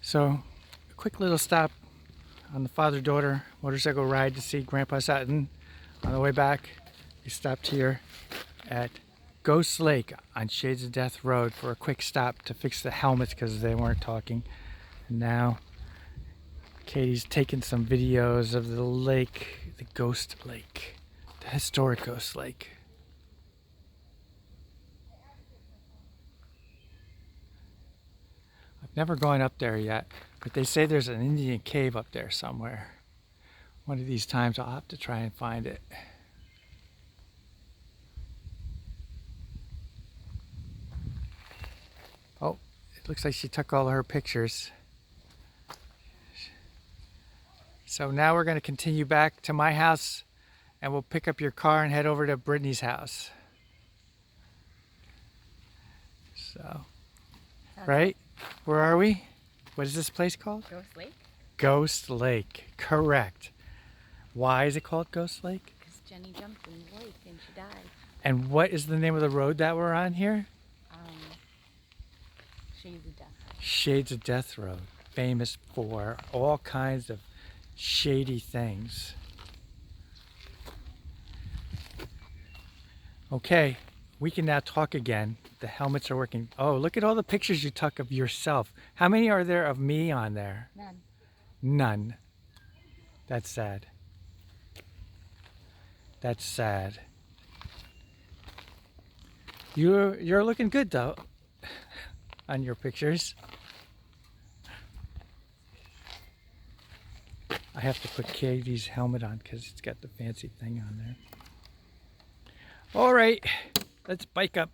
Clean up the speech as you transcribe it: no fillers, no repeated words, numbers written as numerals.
So, a quick little stop on the father-daughter motorcycle ride to see Grandpa Sutton. On the way back, we stopped here at Ghost Lake on Shades of Death Road for a quick stop to fix the helmets because they weren't talking. And now, Katie's taking some videos of the lake, the Ghost Lake, the historic Ghost Lake. I've never gone up there yet, but they say there's an Indian cave up there somewhere. One of these times I'll have to try and find it. Oh, it looks like she took all of her pictures. So now we're going to continue back to my house and we'll pick up your car and head over to Brittany's house. So, right? Where are we? What is this place called? Ghost Lake? Ghost Lake, correct. Why is it called Ghost Lake? Because Jenny jumped in the lake and she died. And what is the name of the road that we're on here? Shades of Death. Shades of Death Road, famous for all kinds of shady things. Okay, we can now talk again. The helmets are working. Oh, look at all the pictures you took of yourself. How many are there of me on there? None. None. That's sad. That's sad. You're looking good though on your pictures. I have to put Katie's helmet on because it's got the fancy thing on there. All right, let's bike up.